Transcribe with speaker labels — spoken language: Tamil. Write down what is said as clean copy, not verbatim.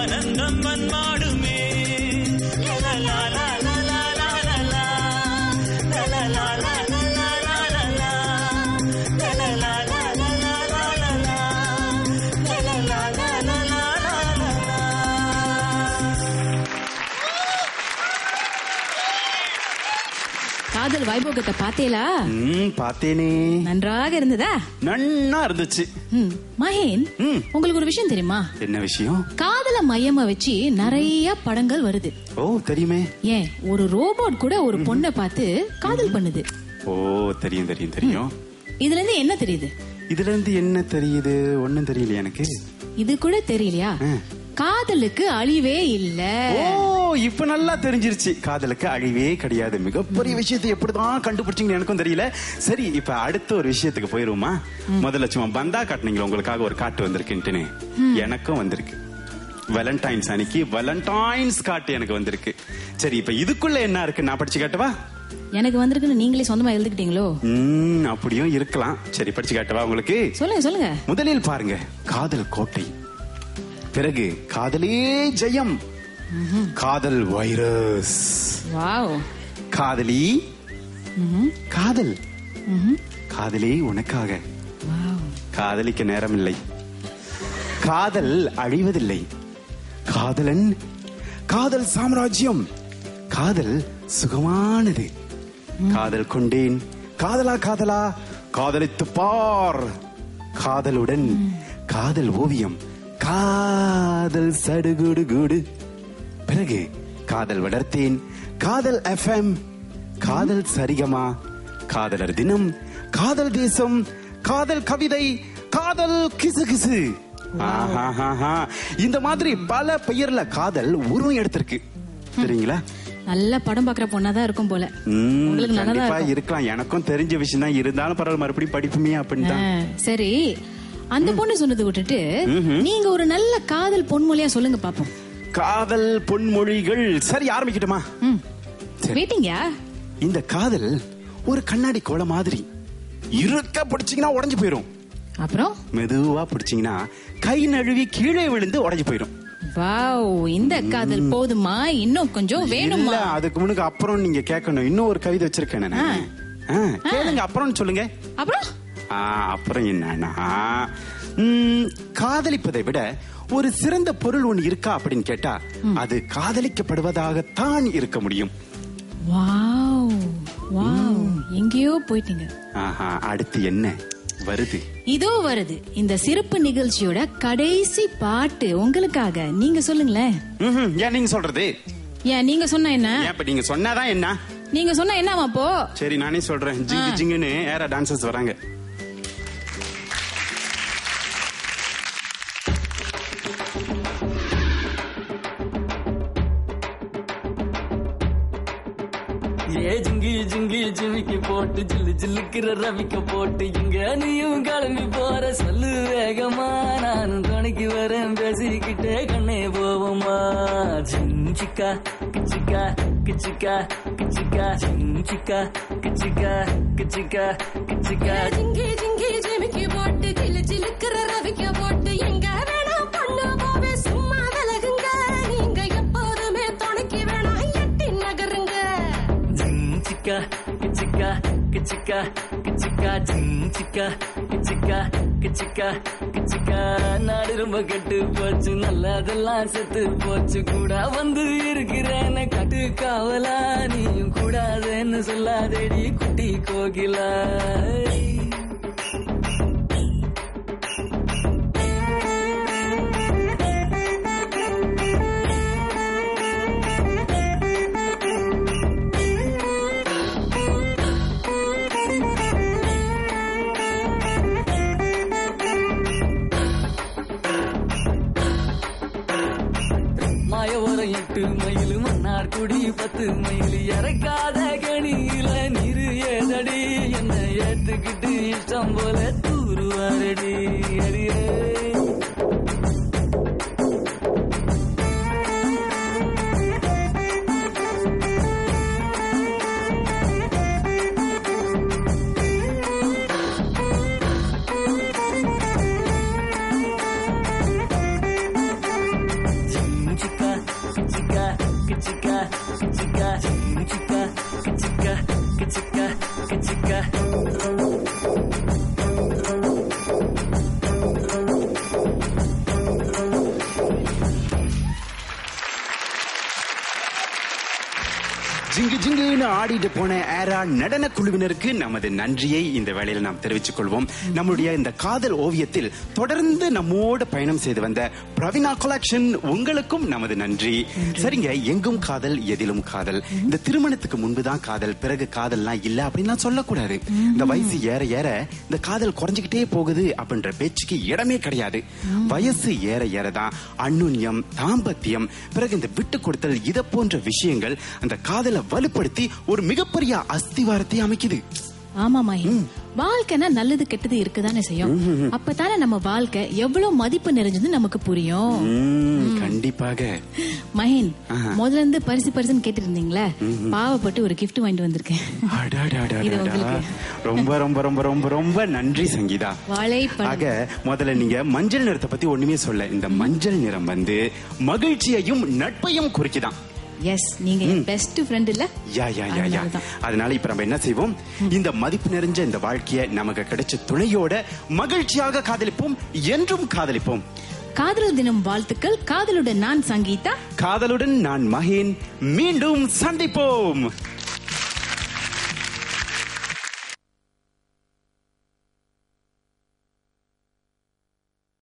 Speaker 1: ஆனந்தம் மன்மாடுமே.
Speaker 2: காதல் வைபோகத்தை பாத்தேலா?
Speaker 3: பாத்தேனே.
Speaker 2: நன்றாக இருந்ததா?
Speaker 3: நன்னா இருந்துச்சு.
Speaker 2: மகேன், உங்களுக்கு ஒரு விஷயம் தெரியுமா?
Speaker 3: என்ன விஷயம்?
Speaker 2: காதல மையமா வச்சு நிறைய படங்கள் வருது.
Speaker 3: ஓ, தெரியுமே.
Speaker 2: ஏன், ஒரு ரோபோட் கூட ஒரு பொண்ணை பார்த்து காதல் பண்ணுது.
Speaker 3: ஓ, தெரியும் தெரியும் தெரியும்.
Speaker 2: இதுல இருந்து என்ன தெரியுது?
Speaker 3: இதுல இருந்து என்ன தெரியுது? ஒன்னும் தெரியல எனக்கு. இது
Speaker 2: கூட தெரியலையா? காதலுக்கு அழிவே இல்ல.
Speaker 3: ஓ, இப்ப நல்லா தெரிஞ்சிருச்சு. காதலுக்கு அழிவே கிடையாது. மிகப்பெரிய விஷயத்தை எப்படிதான் கண்டுபிடிச்சீங்கன்னு எனக்கும் தெரியல. சரி, இப்ப அடுத்த ஒரு விஷயத்துக்கு போயிருவோமா? முதல்ல சும்மா பந்தா காட்டுனீங்களா, உங்களுக்காக ஒரு காட்டு வந்திருக்குன்ட்டுன்னு. எனக்கும் வந்திருக்கு. வேலண்டைன்ஸ் அன்னைக்கு வேலண்டைன்ஸ் காட்டு எனக்கு வந்திருக்கு. சரி, இப்ப இதுக்குள்ள என்ன இருக்கு நான் படிச்சு காட்டவா?
Speaker 2: எனக்கு வந்திருக்குன்னு நீங்களே சொந்தமா எழுதிக்கிட்டீங்களோ?
Speaker 3: அப்படியும் இருக்கலாம். சரி, படிச்சு காட்டவா உங்களுக்கு? சொல்லுங்க
Speaker 2: சொல்லுங்க.
Speaker 3: முதலில் பாருங்க, காதல் கோட்டை. பிறகு காதலே ஜெயம். காதல் வைரஸ்.
Speaker 2: வாவ்.
Speaker 3: காதலி. காதல். காதலே உனக்காக. காதலிக்க நேரமில்லை. காதல் அழிவதில்லை. காதலன். காதல் சாம்ராஜ்யம். காதல் சுகமானது. காதல் கொண்டேன். காதலா காதலா காதலித்து பார். காதலுடன் காதல் ஓவியம். காதல் சடுகுடு குடு. பிறகு காதல் வளர்த்தேன். காதல் FM. காதல் சரிகமா. காதலர் தினம். காதல் தேசம். காதல் கவிதை. காதல் கிசு கிசு. இந்த மாதிரி பல பெயர்ல காதல் உருவம் எடுத்திருக்கு. தெரியுங்களா?
Speaker 2: நல்ல படம் பாக்குற பொண்ணாதான் இருக்கும் போல.
Speaker 3: இருக்கலாம். எனக்கும் தெரிஞ்ச விஷயம் தான். இருந்தாலும் பரவாயில்ல, மறுபடியும் படிப்புமே அப்படின்னு.
Speaker 2: சரி, அந்த பொண்ணு சொன்னது விட்டுட்டு நீங்க ஒரு நல்ல காதல் பொன்மொழியா சொல்லுங்க பாப்போம்.
Speaker 3: காதல் பொன்மொழிகள். சரி, ஆரம்பிக்கட்டுமா?
Speaker 2: வெயிட்டிங்கயா?
Speaker 3: இந்த காதல் ஒரு கண்ணாடி கோளை மாதிரி. இருக்க பிடிச்சீங்கன்னா உடைஞ்சு போயிரும். அப்புறம் மெதுவா பிடிச்சீங்கன்னா கை நழுவி கீழே விழுந்து உடைஞ்சு போயிரும்.
Speaker 2: வாவ், இந்த காதல் போதுமா? இன்னும் கொஞ்சம் வேணுமா?
Speaker 3: அதுக்கு முன்னுக்கு அப்புறம் நீங்க கேட்கணும். இன்னும் ஒரு கவிதை வச்சிருக்கேன். கேளுங்க, அப்புறம் சொல்லுங்க. அப்புறம் என்னன்னா, காதலிப்பதை விட ஒரு சிறந்த பொருள் ஒன்று இருக்கா அப்படின்னு கேட்டா அது காதலிக்கப்படுவதாகத்தான் இருக்க முடியும்.
Speaker 2: வாவ் வாவ், எங்கேயோ போயிட்டீங்க.
Speaker 3: அடுத்து என்ன வருது?
Speaker 2: இதோ வருது இந்த சிறப்பு நிகழ்ச்சியோட கடைசி பாட்டு உங்களுக்காக. நீங்க சொல்லுங்களேன்.
Speaker 3: ஏன் நீங்க சொல்றது?
Speaker 2: ஏன் நீங்க சொன்னா என்ன?
Speaker 3: இப்ப நீங்க சொன்னாதான் என்ன?
Speaker 2: நீங்க சொன்னா என்னவா அப்போ?
Speaker 3: சரி, நானே சொல்றேன். ஜிங்கு ஜிங்குன்னு ஏரா டான்சர்ஸ் வராங்க.
Speaker 4: ஜிங்கி ஜிங்கி ஜிமிக்கி போட்டு ஜில்லு ஜில்லுக்கிற ரவிக்க போட்டு இங்க நீயும் கிளம்பி போற சொல்லு வேகமா. நானும் துணைக்கு வரேன் பேசிக்கிட்டே கண்ணே போவோமா. ஜிஞ்சிக்கா கிச்சிக்கா கிச்சிக்கா கிச்சிக்கா ஜிஞ்சிக்கா கிச்சிக்கா கிச்சிக்கா கிச்சிக்கா
Speaker 5: ஜிங்கி ஜிங்கி ஜிமிக்கி போட்டு ஜில்லு ஜில்லுக்கிற ரவிக்க போட்டு எங்க வேணா பொண்ணு போவே சும்மா விலகுங்க. நீங்க எப்போதுமே துணைக்கு வேணா எட்டி நகருங்க.
Speaker 4: கிச்சிக்கா கிச்சிக்கா கிச்சிக்கா கிச்சிக்கா ஜிஞ்சிக்கா கிச்சிக்கா கிச்சிக்கா கிச்சிக்கா. நாடு ரொம்ப கெட்டு போச்சு, நல்லதெல்லாம் செத்து போச்சு. கூட வந்து இருக்கிறேன்னு கட்டு காவலா. நீயும் கூடாதுன்னு சொல்லாதேடி குட்டி கோகிலா. மயில் மன்னார்குடி 10 மைல் இறக்காத கணியில நீரு ஏதடி. என்ன ஏத்துக்கிட்டு இஷ்டம் போல தூருவாரடி. அடியே
Speaker 3: ஜிங்கு ஜிங்குன்னு ஆடிட்டு போன ஏரா நடன குழுவினருக்கு நமது நன்றியை இந்த வேளையில நாம் தெரிவித்துக் கொள்வோம். நம்முடைய இந்த காதல் ஓவியத்தில் தொடர்ந்து நம்மோட பயணம் செய்து வந்த பிரவீனா கலெக்ஷன் உங்களுக்கும் நமது நன்றி. சரிங்க, எங்கும் காதல் எதிலும் காதல். இந்த திருமணத்துக்கு முன்புதான் காதல், பிறகு காதல்லாம் இல்ல அப்படின்லாம் சொல்லக்கூடாது. இந்த வயசு ஏற ஏற இந்த காதல் குறைஞ்சுக்கிட்டே போகுது அப்படின்ற பேச்சுக்கு இடமே கிடையாது. வயசு ஏற ஏறதான் அந்யுன்யம், தாம்பத்தியம், பிறகு இந்த விட்டு கொடுத்தல், இத போன்ற விஷயங்கள் அந்த காதலை வலுப்படுத்தி ஒரு மிகப்பெரிய அஸ்திவாரத்தை அமைக்குது.
Speaker 2: ஆமா மகேன், வாழ்க்கைனா நல்லது கெட்டது இருக்குதானே செய்யும். அப்பதானே நம்ம வாழ்க்கை எவ்வளவு மதிப்பு நிறைஞ்சது நமக்கு புரியும்.
Speaker 3: கண்டிப்பாக
Speaker 2: மகேன், முதல்ல இருந்து பரிசுன்னு கேட்டு இருந்தீங்களா, பாவப்பட்டு ஒரு கிஃப்ட் வாங்கிட்டு வந்திருக்கேன்.
Speaker 3: ரொம்ப ரொம்ப ரொம்ப ரொம்ப ரொம்ப நன்றி சங்கீதா. ஆக முதல்ல நீங்க மஞ்சள் நிறத்தை பத்தி ஒண்ணுமே சொல்ல. இந்த மஞ்சள் நிறம் வந்து மகிழ்ச்சியையும் நட்பையும் குறிக்குதான்.
Speaker 2: எஸ், நீங்க பெஸ்ட் ஃப்ரெண்ட் இல்ல?
Speaker 3: யா. அதனால இப்ப நம்ம என்ன செய்வோம், இந்த மதிப்பு நிறைஞ்ச இந்த வாழ்க்கைய நமக்கு கிடைச்ச துணையோட மகிழ்ச்சியாக காதலிப்போம், என்றும் காதலிப்போம்.
Speaker 2: காதலர் தினம் வாழ்த்துக்கள். காதலுடன் நான் சங்கீதா.
Speaker 3: காதலுடன் நான் மகேன். மீண்டும் சந்திப்போம்.